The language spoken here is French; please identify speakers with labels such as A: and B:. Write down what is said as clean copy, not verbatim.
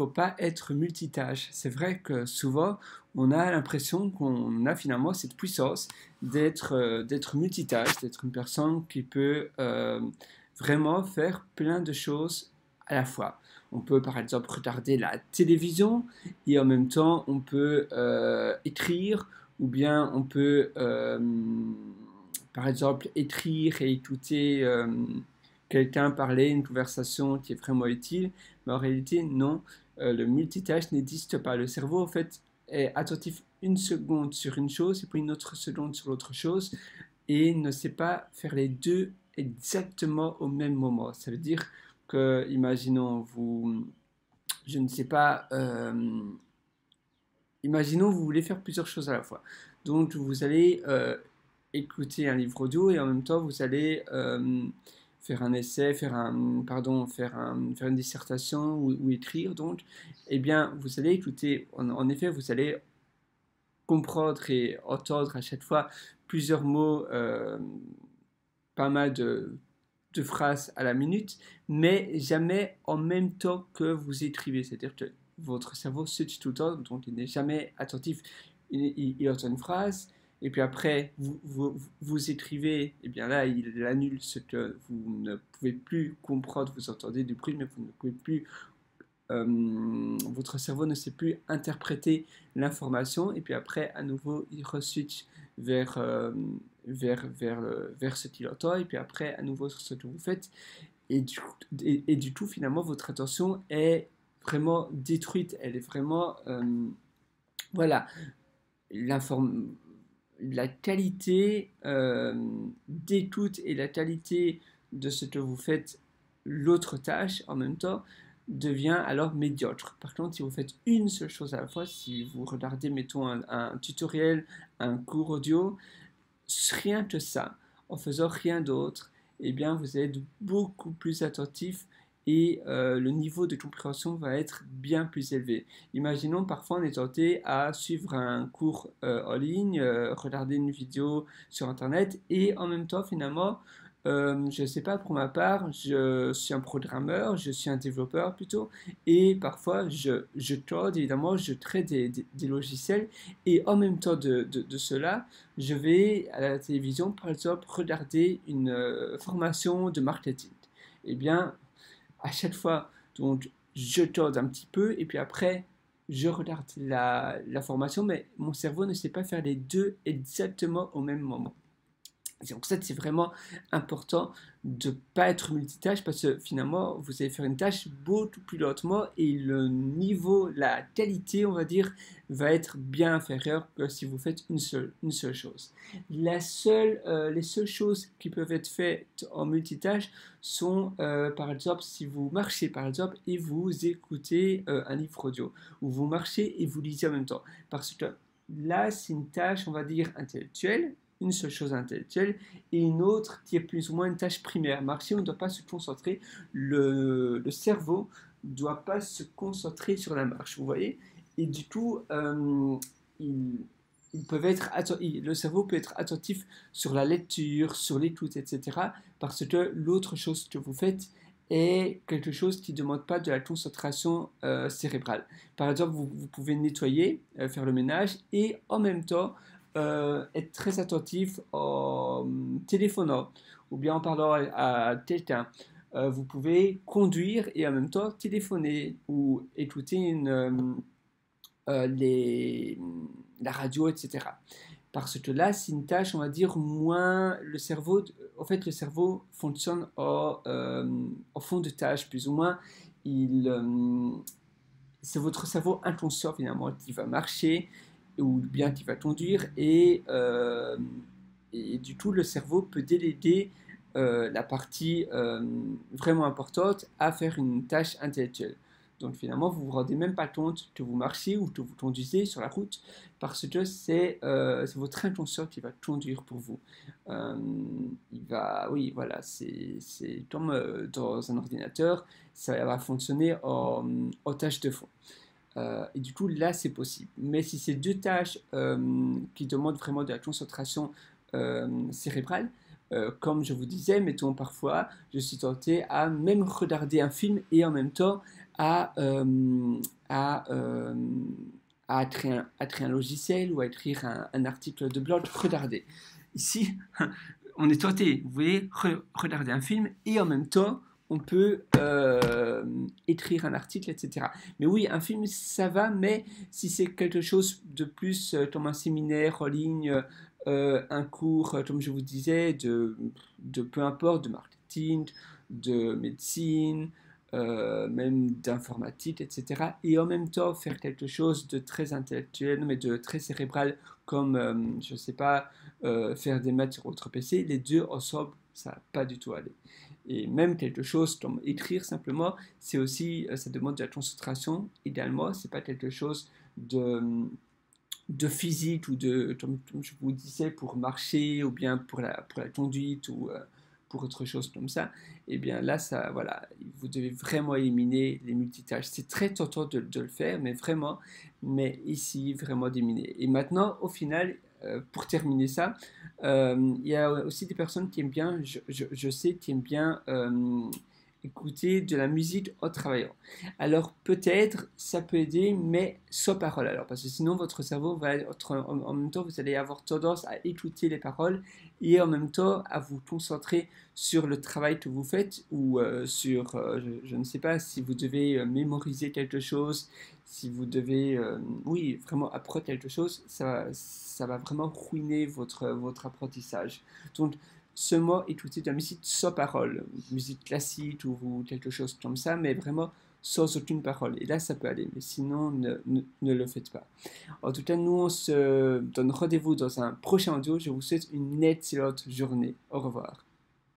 A: faut pas être multitâche. C'est vrai que souvent, on a l'impression qu'on a finalement cette puissance d'être multitâche, d'être une personne qui peut vraiment faire plein de choses à la fois. On peut par exemple regarder la télévision et en même temps on peut écrire ou bien on peut par exemple écrire et écouter quelqu'un parler, une conversation qui est vraiment utile, mais en réalité non, le multitâche n'existe pas. Le cerveau en fait est attentif une seconde sur une chose et puis une autre seconde sur l'autre chose et ne sait pas faire les deux exactement au même moment. Ça veut dire que, imaginons, je ne sais pas, imaginons vous voulez faire plusieurs choses à la fois. Donc vous allez écouter un livre audio et en même temps vous allez faire un essai, faire une dissertation ou écrire. Donc, eh bien, vous allez écouter, en effet, vous allez comprendre et entendre à chaque fois plusieurs mots, pas mal de phrases à la minute, mais jamais en même temps que vous écrivez. C'est-à-dire que votre cerveau switch tout le temps, donc il n'est jamais attentif. Il entend une phrase, et puis après, vous écrivez, et bien là, il annule ce que vous ne pouvez plus comprendre. Vous entendez du bruit, mais vous ne pouvez plus votre cerveau ne sait plus interpréter l'information et puis après à nouveau il re-switch vers ce qu'il entend et puis après à nouveau sur ce que vous faites et du tout finalement votre attention est vraiment détruite, elle est vraiment voilà la qualité d'écoute et la qualité de ce que vous faites l'autre tâche en même temps devient alors médiocre. Par contre, si vous faites une seule chose à la fois, si vous regardez, mettons, un tutoriel, un cours audio, rien que ça, en faisant rien d'autre, eh bien, vous êtes beaucoup plus attentif et le niveau de compréhension va être bien plus élevé. Imaginons parfois on est tenté à suivre un cours en ligne, regarder une vidéo sur internet et en même temps finalement je ne sais pas, pour ma part, je suis un programmeur, je suis un développeur plutôt, et parfois je code, évidemment, je crée des logiciels, et en même temps de cela, je vais à la télévision, par exemple, regarder une formation de marketing. Eh bien, à chaque fois, donc, je code un petit peu, et puis après, je regarde la formation, mais mon cerveau ne sait pas faire les deux exactement au même moment. C'est pour ça que c'est vraiment important de ne pas être multitâche parce que finalement, vous allez faire une tâche beaucoup plus lentement et le niveau, la qualité, on va dire, va être bien inférieur que si vous faites une seule chose. Les seules choses qui peuvent être faites en multitâche sont, par exemple, si vous marchez, par exemple, et vous écoutez un livre audio, ou vous marchez et vous lisez en même temps. Parce que là, c'est une tâche, on va dire, intellectuelle, une seule chose intellectuelle et une autre qui est plus ou moins une tâche primaire. Marcher, on ne doit pas se concentrer, le cerveau ne doit pas se concentrer sur la marche, vous voyez. Et du coup, le cerveau peut être attentif sur la lecture, sur l'écoute, etc. Parce que l'autre chose que vous faites est quelque chose qui ne demande pas de la concentration cérébrale. Par exemple, vous pouvez nettoyer, faire le ménage et en même temps être très attentif en téléphonant ou bien en parlant à quelqu'un. Vous pouvez conduire et en même temps téléphoner ou écouter les, la radio, etc. Parce que là, c'est une tâche, on va dire, moins le cerveau. En fait, le cerveau fonctionne en fond de tâche, plus ou moins. C'est votre cerveau inconscient finalement qui va marcher ou bien qui va conduire et du coup le cerveau peut déléguer la partie vraiment importante à faire une tâche intellectuelle. Donc finalement vous vous rendez même pas compte que vous marchez ou que vous conduisez sur la route parce que c'est votre inconscient qui va conduire pour vous. Euh, oui voilà, c'est comme dans un ordinateur, ça va fonctionner en tâche de fond. Et du coup, là, c'est possible. Mais si c'est deux tâches qui demandent vraiment de la concentration cérébrale, comme je vous disais, mettons parfois, je suis tenté à même regarder un film et en même temps à, à, euh, à écrire un logiciel ou à écrire un article de blog, regardez. Ici, on est tenté, vous voyez, regarder un film et en même temps, on peut écrire un article, etc. Mais oui, un film, ça va, mais si c'est quelque chose de plus comme un séminaire en ligne, un cours, comme je vous disais, de peu importe, de marketing, de médecine, même d'informatique, etc. Et en même temps, faire quelque chose de très intellectuel, mais de très cérébral, comme, je ne sais pas, faire des maths sur votre PC, les deux ensemble, ça va pas du tout aller. Et même quelque chose comme écrire simplement, c'est aussi, ça demande de la concentration. Idéalement, c'est pas quelque chose de physique ou comme je vous disais, pour marcher ou bien pour la conduite ou pour autre chose comme ça. Et bien là, ça, voilà, vous devez vraiment éliminer les multitâches. C'est très tentant de le faire, mais vraiment, mais ici, vraiment d'éliminer. Et maintenant, au final, pour terminer ça, il y a aussi des personnes qui aiment bien, je sais, qui aiment bien écouter de la musique en travaillant. Alors peut-être ça peut aider, mais sans parole. Alors parce que sinon votre cerveau va être en même temps, vous allez avoir tendance à écouter les paroles et en même temps à vous concentrer sur le travail que vous faites ou sur, je ne sais pas, si vous devez mémoriser quelque chose, si vous devez, oui, vraiment apprendre quelque chose, ça va vraiment ruiner votre apprentissage. Donc seulement écouter de la musique sans parole, musique classique ou quelque chose comme ça, mais vraiment sans aucune parole. Et là, ça peut aller, mais sinon, ne le faites pas. En tout cas, nous, on se donne rendez-vous dans un prochain audio. Je vous souhaite une excellente journée. Au revoir.